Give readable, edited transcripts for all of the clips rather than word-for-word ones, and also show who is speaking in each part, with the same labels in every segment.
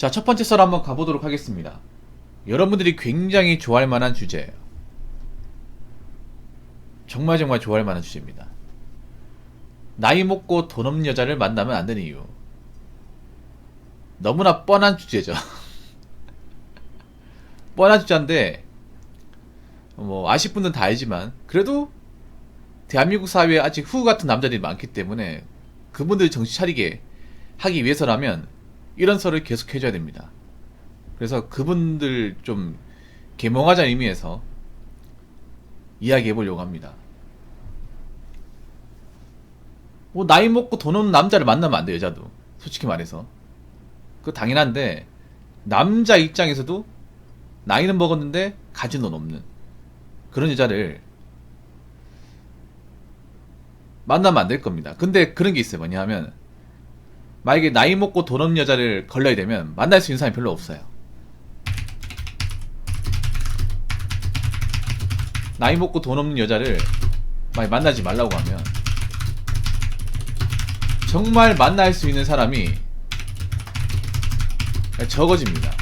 Speaker 1: 자, 첫 번째 썰 한번 가보도록 하겠습니다. 여러분들이 굉장히 좋아할 만한 주제예요. 정말 정말 좋아할 만한 주제입니다. 나이 먹고 돈 없는 여자를 만나면 안 되는 이유. 너무나 뻔한 주제죠. 뻔한 주제인데 뭐 아실 분들은 다 알지만 그래도 대한민국 사회에 아직 후구 같은 남자들이 많기 때문에 그분들이 정신 차리게 하기 위해서라면 이런 썰을 계속 해줘야 됩니다. 그래서 그분들 좀 계몽하자는 의미에서 이야기해보려고 합니다. 뭐 나이 먹고 돈 없는 남자를 만나면 안 돼, 여자도. 솔직히 말해서 그거 당연한데 남자 입장에서도 나이는 먹었는데 가진 돈 없는 그런 여자를 만나면 안 될 겁니다. 근데 그런 게 있어요. 뭐냐 하면 만약에 나이 먹고 돈 없는 여자를 걸러야 되면 만날 수 있는 사람이 별로 없어요. 나이 먹고 돈 없는 여자를 만나지 말라고 하면 정말 만날 수 있는 사람이 적어집니다.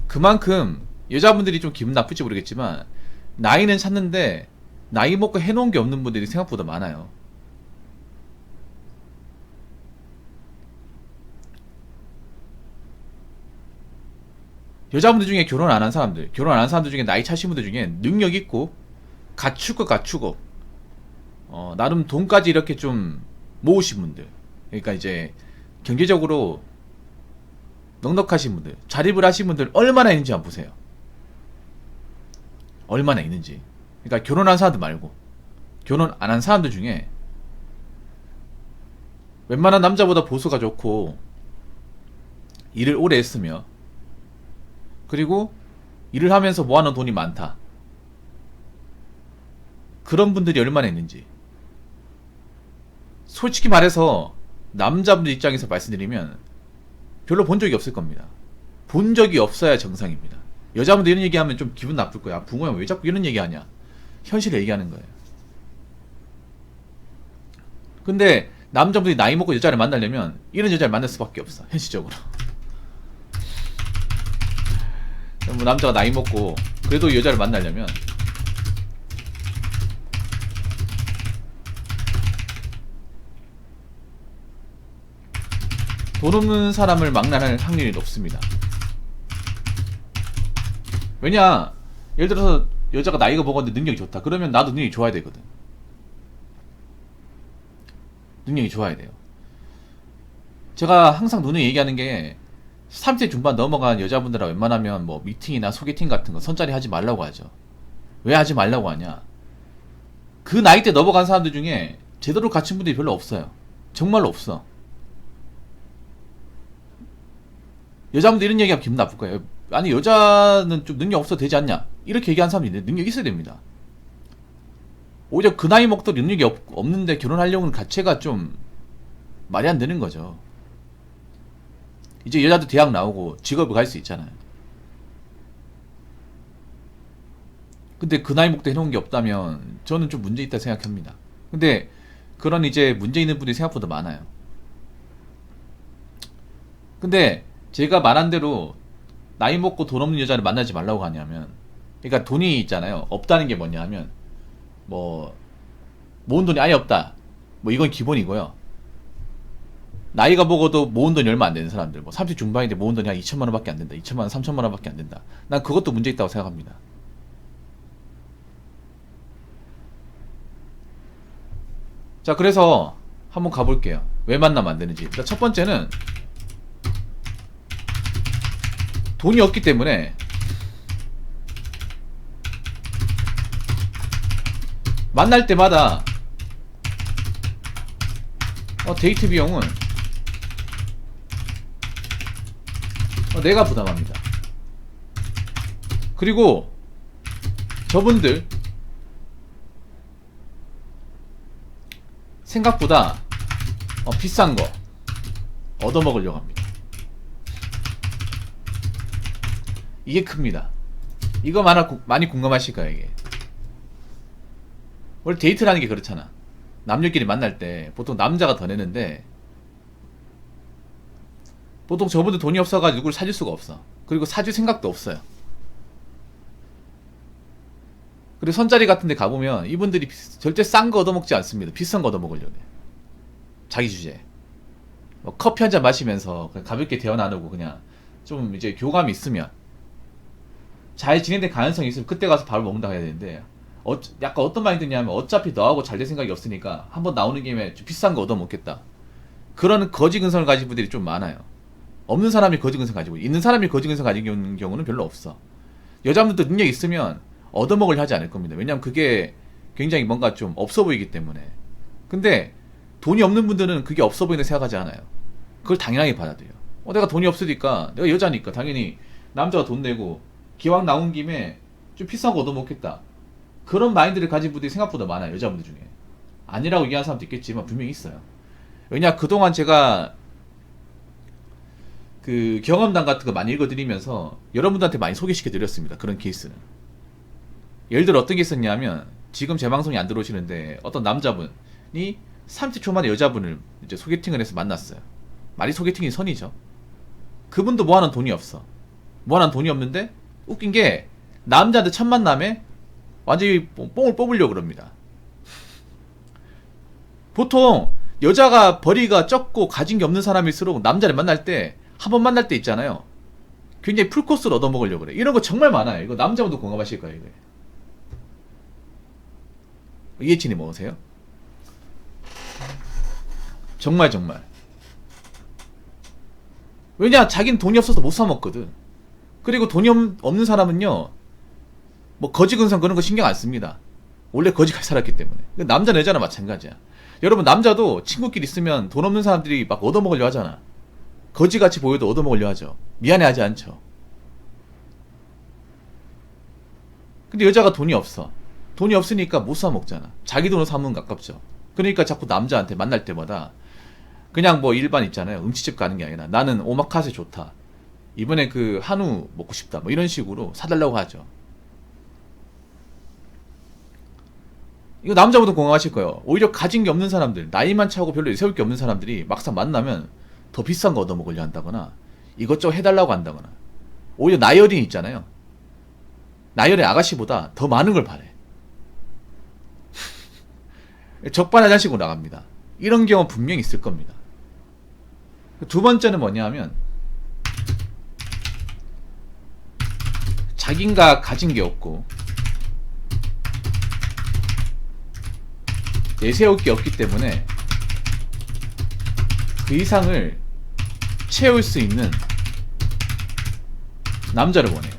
Speaker 1: 그만큼 여자분들이 좀 기분 나쁠지 모르겠지만 나이는 찾는데 나이 먹고 해놓은 게 없는 분들이 생각보다 많아요. 여자분들 중에 결혼 안 한 사람들, 결혼 안 한 사람들 중에 나이 차신 분들 중에 능력 있고 갖추고 나름 돈까지 이렇게 좀 모으신 분들, 그러니까 이제 경제적으로 넉넉하신 분들, 자립을 하신 분들 얼마나 있는지 한번 보세요. 얼마나 있는지. 그러니까 결혼한 사람들 말고 결혼 안 한 사람들 중에 웬만한 남자보다 보수가 좋고 일을 오래 했으며 그리고 일을 하면서 모아놓은 돈이 많다. 그런 분들이 얼마나 있는지. 솔직히 말해서 남자분들 입장에서 말씀드리면 별로 본 적이 없을 겁니다. 본 적이 없어야 정상입니다. 여자분들 이런 얘기하면 좀 기분 나쁠 거야. 붕어야 왜 자꾸 이런 얘기하냐. 현실을 얘기하는 거예요. 근데 남자분들이 나이 먹고 여자를 만나려면 이런 여자를 만날 수밖에 없어. 현실적으로. 뭐 남자가 나이 먹고 그래도 여자를 만나려면 돈 없는 사람을 만날 확률이 높습니다. 왜냐, 예를 들어서 여자가 나이가 먹었는데 능력이 좋다. 그러면 나도 능력이 좋아야 되거든. 능력이 좋아야 돼요. 제가 항상 누누이 얘기하는 게 30대 중반 넘어간 여자분들하고 웬만하면 뭐 미팅이나 소개팅 같은 거 선자리 하지 말라고 하죠. 왜 하지 말라고 하냐? 그 나이대 넘어간 사람들 중에 제대로 갖춘 분들이 별로 없어요. 정말로 없어. 여자분들 이런 얘기하면 기분 나쁠 거예요. 아니 여자는 좀 능력 없어도 되지 않냐? 이렇게 얘기하는 사람이 있는데 능력이 있어야 됩니다. 오히려 그 나이 먹도 능력이 없는데 결혼하려는 자체가 좀 말이 안 되는 거죠. 이제 여자도 대학 나오고 직업을 갈 수 있잖아요. 근데 그 나이 먹도 해놓은 게 없다면 저는 좀 문제 있다 생각합니다. 근데 그런 이제 문제 있는 분들이 생각보다 많아요. 근데 제가 말한 대로 나이 먹고 돈 없는 여자를 만나지 말라고 하냐면, 그러니까 돈이 있잖아요. 없다는 게 뭐냐 하면 뭐 모은 돈이 아예 없다. 뭐 이건 기본이고요. 나이가 먹어도 모은 돈이 얼마 안 되는 사람들, 뭐 30 중반인데 모은 돈이 한 2천만 원밖에 안 된다. 2천만 원, 3천만 원밖에 안 된다. 난 그것도 문제 있다고 생각합니다. 자, 그래서 한번 가볼게요. 왜 만나면 안 되는지. 일단 첫 번째는 돈이 없기 때문에 만날 때마다 데이트 비용은 내가 부담합니다. 그리고 저분들 생각보다 비싼 거 얻어먹으려고 합니다. 이게 큽니다. 이거 많이 공감하실 거예요. 이게 원래 데이트라는 게 그렇잖아. 남녀끼리 만날 때 보통 남자가 더 내는데 보통 저분들 돈이 없어가지고 누구를 사줄 수가 없어. 그리고 사줄 생각도 없어요. 그리고 선자리 같은 데 가보면 이분들이 절대 싼 거 얻어먹지 않습니다. 비싼 거 얻어먹으려고 해. 자기 주제. 뭐 커피 한 잔 마시면서 그냥 가볍게 대화 나누고 그냥 좀 이제 교감이 있으면 잘 진행될 가능성이 있으면 그때 가서 밥을 먹는다고 해야 되는데 약간 어떤 마인드냐면 어차피 너하고 잘 될 생각이 없으니까 한번 나오는 김에 좀 비싼 거 얻어먹겠다. 그런 거지 근성을 가진 분들이 좀 많아요. 없는 사람이 거지 근성 가지고 있는 사람이 거지 근성 가지고 경우는 별로 없어. 여자분들도 능력 있으면 얻어먹으려 하지 않을 겁니다. 왜냐면 그게 굉장히 뭔가 좀 없어 보이기 때문에. 근데 돈이 없는 분들은 그게 없어 보이는 생각하지 않아요. 그걸 당연하게 받아들여. 내가 돈이 없으니까 내가 여자니까 당연히 남자가 돈 내고 기왕 나온 김에 좀 비싼 거 얻어먹겠다. 그런 마인드를 가진 분들이 생각보다 많아요. 여자분들 중에. 아니라고 얘기하는 사람도 있겠지만 분명히 있어요. 왜냐 그동안 제가 그 경험담 같은 거 많이 읽어드리면서 여러분들한테 많이 소개시켜 드렸습니다. 그런 케이스는. 예를 들어 어떤 게 있었냐면 지금 제 방송이 안 들어오시는데 어떤 남자분이 30초 만에 여자분을 이제 소개팅을 해서 만났어요. 말이 소개팅이 선이죠. 그분도 뭐하는 돈이 없어. 뭐하는 돈이 없는데 웃긴 게 남자한테 첫 만남에 완전히 뽕을 뽑으려고 그럽니다. 보통 여자가 벌이가 적고 가진 게 없는 사람일수록 남자를 만날 때 한 번 만날 때 있잖아요. 굉장히 풀코스를 얻어먹으려고 그래. 이런 거 정말 많아요. 이거 남자분도 공감하실 거예요. 이거. 이해친이 먹으세요? 정말. 왜냐 자기는 돈이 없어서 못 사 먹거든. 그리고 돈이 없는 사람은요 뭐 거지 근성 그런 거 신경 안 씁니다. 원래 거지같이 살았기 때문에. 남자나 여자나 마찬가지야. 여러분 남자도 친구끼리 있으면 돈 없는 사람들이 막 얻어먹으려 하잖아. 거지같이 보여도 얻어먹으려 하죠. 미안해하지 않죠. 근데 여자가 돈이 없어. 돈이 없으니까 못 사 먹잖아. 자기 돈으로 사 먹는 가깝죠. 그러니까 자꾸 남자한테 만날 때마다 그냥 뭐 일반 있잖아요. 음식집 가는 게 아니라 나는 오마카세 좋다. 이번에 그 한우 먹고 싶다. 뭐 이런 식으로 사달라고 하죠. 이거 남자분도 공감하실 거예요. 오히려 가진 게 없는 사람들, 나이만 차고 별로 세울 게 없는 사람들이 막상 만나면 더 비싼 거 얻어먹으려 한다거나 이것저것 해달라고 한다거나 오히려 나이어린 있잖아요. 나이어린 아가씨보다 더 많은 걸 바래. 적반하장식으로 나갑니다. 이런 경우 분명히 있을 겁니다. 두 번째는 뭐냐 하면 자기가 가진 게 없고 내세울 게 없기 때문에 그 이상을 채울 수 있는 남자를 원해요.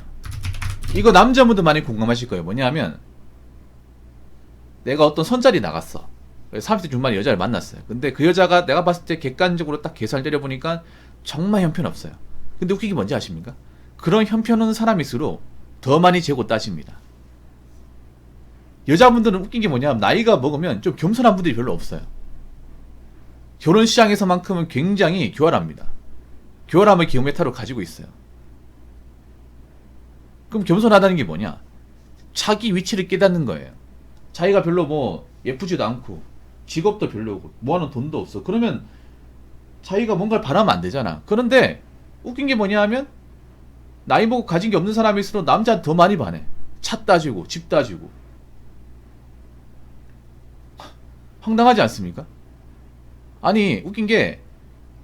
Speaker 1: 이거 남자분들 많이 공감하실 거예요. 뭐냐 하면 내가 어떤 선자리 나갔어. 30대 중반의 여자를 만났어요. 근데 그 여자가 내가 봤을 때 객관적으로 딱 계산을 때려보니까 정말 형편없어요. 근데 웃기게 뭔지 아십니까? 그런 형편없는 사람일수록 더 많이 재고 따집니다. 여자분들은 웃긴 게 뭐냐 하면 나이가 먹으면 좀 겸손한 분들이 별로 없어요. 결혼 시장에서만큼은 굉장히 교활합니다. 교활함을 기호메타로 가지고 있어요. 그럼 겸손하다는 게 뭐냐? 자기 위치를 깨닫는 거예요. 자기가 별로 뭐 예쁘지도 않고 직업도 별로고 뭐하는 돈도 없어. 그러면 자기가 뭔가를 바라면 안 되잖아. 그런데 웃긴 게 뭐냐 하면 나이 먹고 가진 게 없는 사람일수록 남자한테 더 많이 반해. 차 따지고 집 따지고. 황당하지 않습니까? 아니 웃긴 게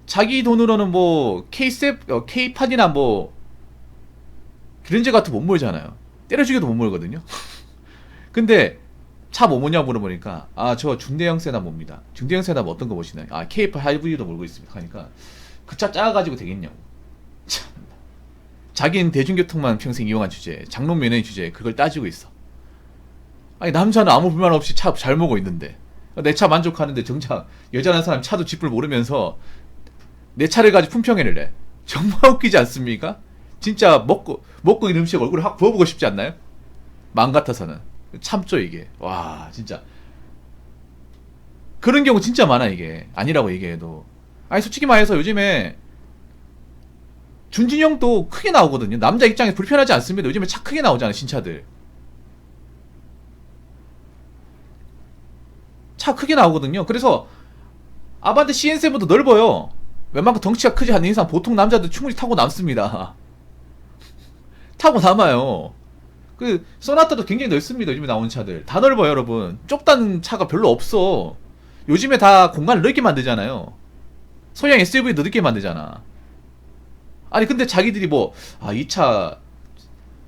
Speaker 1: 자기 돈으로는 뭐 K팟이나 뭐 그랜저 같은 못 몰잖아요. 때려주기도 못 몰거든요. 근데 차 뭐 뭐냐 물어보니까 저 중대형 세단 봅니다. 중대형 세단 뭐 어떤 거 보시나요? K8 하이브리드도 몰고 있습니다. 하니까 그 차 작아가지고 되겠냐고. 참. 자기는 대중교통만 평생 이용한 주제에 장롱 면허의 주제에 그걸 따지고 있어. 아니 남자는 아무 불만 없이 차 잘 모고 있는데 내 차 만족하는데 정작 여자라는 사람 차도 짚을 모르면서 내 차를 가지고 품평회를 해. 정말 웃기지 않습니까? 진짜 먹고 있는 음식 얼굴에 확 부어보고 싶지 않나요? 마음 같아서는 참죠 이게. 와 진짜 그런 경우 진짜 많아. 이게 아니라고 얘기해도. 아니 솔직히 말해서 요즘에 준진형도 크게 나오거든요. 남자 입장에서 불편하지 않습니다. 요즘에 차 크게 나오잖아요. 신차들 차 크게 나오거든요. 그래서 아반떼 CN7보다 넓어요. 웬만큼 덩치가 크지 않는 이상 보통 남자들 충분히 타고 남습니다. 타고 남아요. 그 소나타도 굉장히 넓습니다. 요즘에 나오는 차들 다 넓어요, 여러분. 좁다는 차가 별로 없어. 요즘에 다 공간을 넓게 만들잖아요. 소형 SUV 넓게 만들잖아. 아니 근데 자기들이 뭐 이 차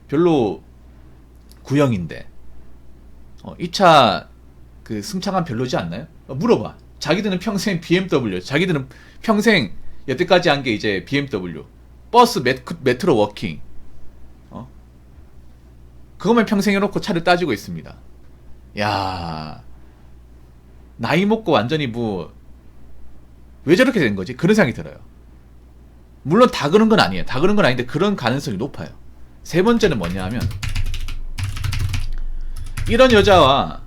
Speaker 1: 별로 구형인데 이 차 그 승차감 별로지 않나요? 물어봐. 자기들은 평생 BMW, 자기들은 평생 여태까지 한 게 이제 BMW 버스 메트로 워킹 그것만 평생 해놓고 차를 따지고 있습니다. 야, 나이 먹고 완전히 뭐 왜 저렇게 된 거지? 그런 생각이 들어요. 물론 다 그런 건 아니에요. 다 그런 건 아닌데 그런 가능성이 높아요. 세 번째는 뭐냐 하면 이런 여자와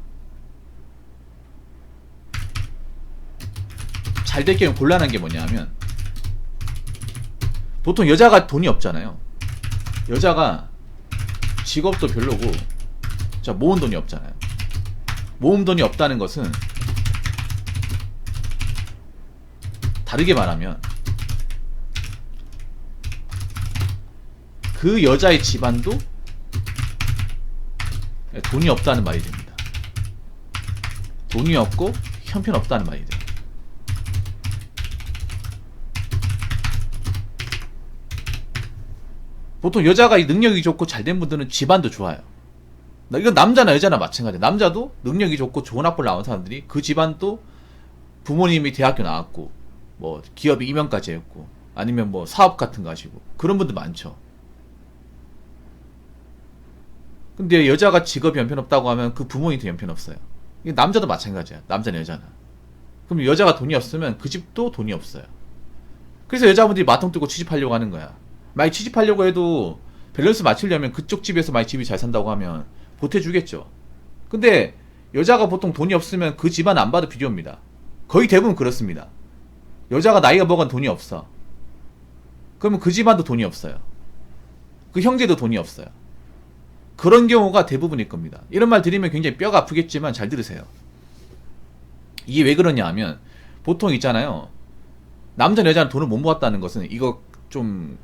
Speaker 1: 잘 될 경우 곤란한 게 뭐냐 하면 보통 여자가 돈이 없잖아요. 여자가 직업도 별로고 자 모은 돈이 없잖아요. 모은 돈이 없다는 것은 다르게 말하면 그 여자의 집안도 돈이 없다는 말이 됩니다. 돈이 없고 형편없다는 말이 돼요. 보통 여자가 능력이 좋고 잘된 분들은 집안도 좋아요. 이건 남자나 여자나 마찬가지예요. 남자도 능력이 좋고 좋은 학교를 나온 사람들이 그 집안도 부모님이 대학교 나왔고 뭐 기업에 임용까지 했고 아니면 뭐 사업 같은 거 하시고 그런 분들 많죠. 근데 여자가 직업이 형편없다고 하면 그 부모님도 형편없어요. 이게 남자도 마찬가지야. 남자나 여자나. 그럼 여자가 돈이 없으면 그 집도 돈이 없어요. 그래서 여자분들이 마통 뜨고 취직하려고 하는 거야. 만약 취직하려고 해도 밸런스 맞추려면 그쪽 집에서 만약 집이 잘 산다고 하면 보태주겠죠. 근데 여자가 보통 돈이 없으면 그 집안 안 봐도 비교입니다. 거의 대부분 그렇습니다. 여자가 나이가 먹은 돈이 없어. 그러면 그 집안도 돈이 없어요. 그 형제도 돈이 없어요. 그런 경우가 대부분일 겁니다. 이런 말 드리면 굉장히 뼈가 아프겠지만 잘 들으세요. 이게 왜 그러냐 하면 보통 있잖아요. 남자는 여자는 돈을 못 모았다는 것은 이거 좀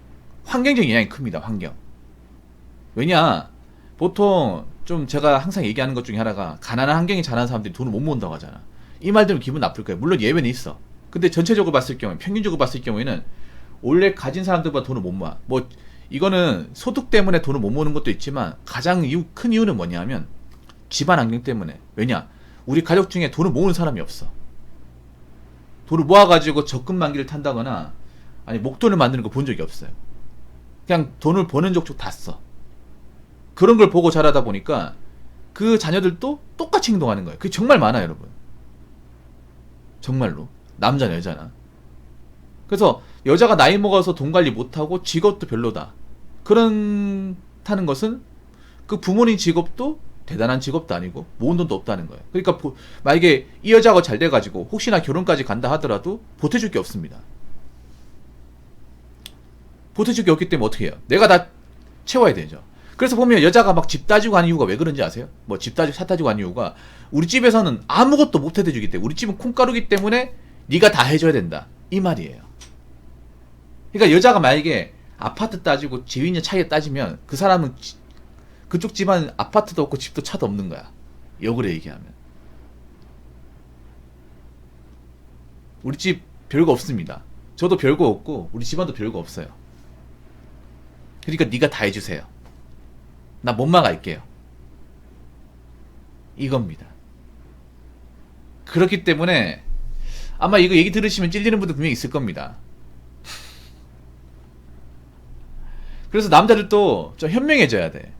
Speaker 1: 환경적인 영향이 큽니다. 환경. 왜냐 보통 좀 제가 항상 얘기하는 것 중에 하나가 가난한 환경에 자란 사람들이 돈을 못 모은다고 하잖아. 이 말 들으면 기분 나쁠 거예요. 물론 예외는 있어. 근데 전체적으로 봤을 경우에 평균적으로 봤을 경우에는 원래 가진 사람들보다 돈을 못 모아. 뭐 이거는 소득 때문에 돈을 못 모으는 것도 있지만 가장 큰 이유는 뭐냐면 집안 환경 때문에. 왜냐 우리 가족 중에 돈을 모으는 사람이 없어. 돈을 모아가지고 적금 만기를 탄다거나 아니 목돈을 만드는 거 본 적이 없어요. 그냥 돈을 버는 족족 다 써. 그런 걸 보고 자라다 보니까 그 자녀들도 똑같이 행동하는 거예요. 그게 정말 많아요, 여러분. 정말로. 남자나 여자나. 그래서 여자가 나이 먹어서 돈 관리 못하고 직업도 별로다. 그렇다는 것은 그 부모님 직업도 대단한 직업도 아니고 모은 돈도 없다는 거예요. 그러니까 만약에 이 여자가 잘 돼가지고 혹시나 결혼까지 간다 하더라도 보태줄 게 없습니다. 보태줄 게 없기 때문에 어떻게 해요? 내가 다 채워야 되죠. 그래서 보면 여자가 막 집 따지고 하는 이유가 왜 그런지 아세요? 뭐 집 따지고 차 따지고 하는 이유가 우리 집에서는 아무것도 못 해주기 때문에 우리 집은 콩가루기 때문에 네가 다 해줘야 된다. 이 말이에요. 그러니까 여자가 만약에 아파트 따지고 집 있는 차에 따지면 그 사람은 그쪽 집안 아파트도 없고 집도 차도 없는 거야. 역으로 얘기하면. 우리 집 별거 없습니다. 저도 별거 없고 우리 집안도 별거 없어요. 그러니까 네가 다 해주세요. 나 몸만 갈게요. 이겁니다. 그렇기 때문에 아마 이거 얘기 들으시면 찔리는 분들 분명히 있을 겁니다. 그래서 남자들도 좀 현명해져야 돼.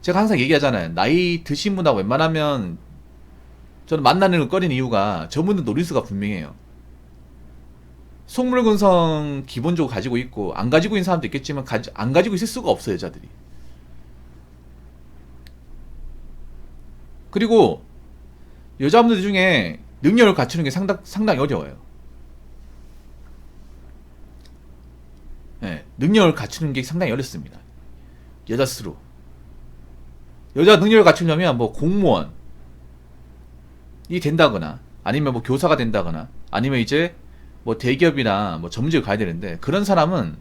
Speaker 1: 제가 항상 얘기하잖아요. 나이 드신 분하고 웬만하면 저는 만나는 걸 꺼리는 이유가 저분들 노리수가 분명해요. 속물근성 기본적으로 가지고 있고 안 가지고 있는 사람도 있겠지만 안 가지고 있을 수가 없어요, 여자들이. 그리고 여자분들 중에 능력을 갖추는 게 상당히 어려워요. 네, 능력을 갖추는 게 상당히 어렵습니다. 여자 스스로. 여자 능력을 갖추려면 뭐 공무원이 된다거나 아니면 뭐 교사가 된다거나 아니면 이제 뭐 대기업이나 뭐 전문직을 가야 되는데 그런 사람은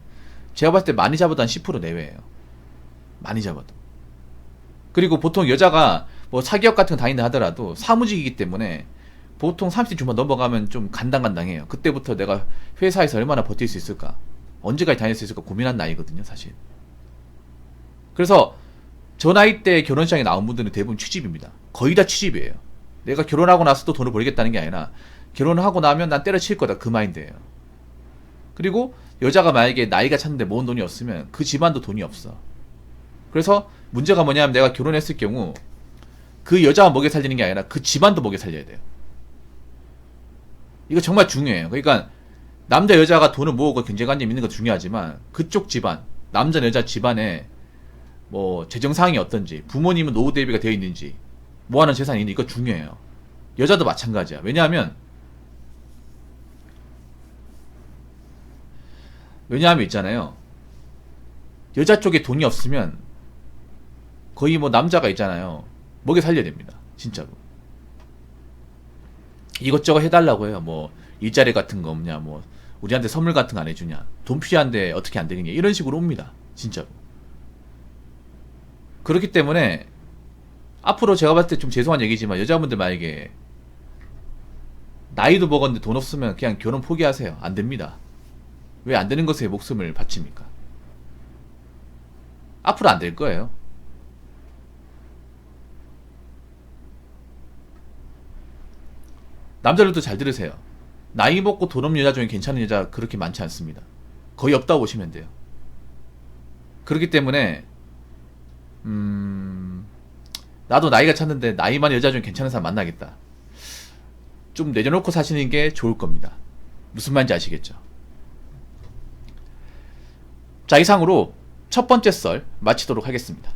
Speaker 1: 제가 봤을 때 많이 잡아도 한 10% 내외예요. 많이 잡아도. 그리고 보통 여자가 뭐 사기업 같은 거 다닌다 하더라도 사무직이기 때문에 보통 30대 중반 넘어가면 좀 간당간당해요. 그때부터 내가 회사에서 얼마나 버틸 수 있을까? 언제까지 다닐 수 있을까 고민한 나이거든요, 사실. 그래서 저 나이 때 결혼 시장에 나온 분들은 대부분 취집입니다. 거의 다 취집이에요. 내가 결혼하고 나서도 돈을 벌겠다는 게 아니라 결혼을 하고 나면 난 때려칠 거다 그 마인드예요. 그리고 여자가 만약에 나이가 찼는데 모은 돈이 없으면 그 집안도 돈이 없어. 그래서 문제가 뭐냐면 내가 결혼했을 경우 그 여자만 먹여 살리는 게 아니라 그 집안도 먹여 살려야 돼요. 이거 정말 중요해요. 그러니까 남자 여자가 돈을 모으고 경제관념 있는 거 중요하지만 그쪽 집안, 남자 여자 집안에 뭐 재정 상황이 어떤지, 부모님은 노후 대비가 되어 있는지, 뭐하는 재산이 있는지 이거 중요해요. 여자도 마찬가지야. 왜냐하면 있잖아요. 여자 쪽에 돈이 없으면 거의 뭐 남자가 있잖아요. 먹여 살려야 됩니다. 진짜로. 이것저것 해달라고 해요. 뭐 일자리 같은 거 없냐, 뭐 우리한테 선물 같은 거 안 해주냐, 돈 필요한데 어떻게 안 되느냐, 이런 식으로 옵니다. 진짜로. 그렇기 때문에 앞으로 제가 봤을 때 좀 죄송한 얘기지만 여자분들 만약에 나이도 먹었는데 돈 없으면 그냥 결혼 포기하세요. 안 됩니다. 왜 안 되는 것에 목숨을 바칩니까? 앞으로 안 될 거예요. 남자들도 잘 들으세요. 나이 먹고 돈 없는 여자 중에 괜찮은 여자 그렇게 많지 않습니다. 거의 없다고 보시면 돼요. 그렇기 때문에 나도 나이가 찼는데 나이 많은 여자 중에 괜찮은 사람 만나겠다. 좀 내려놓고 사시는 게 좋을 겁니다. 무슨 말인지 아시겠죠? 자, 이상으로 첫 번째 썰 마치도록 하겠습니다.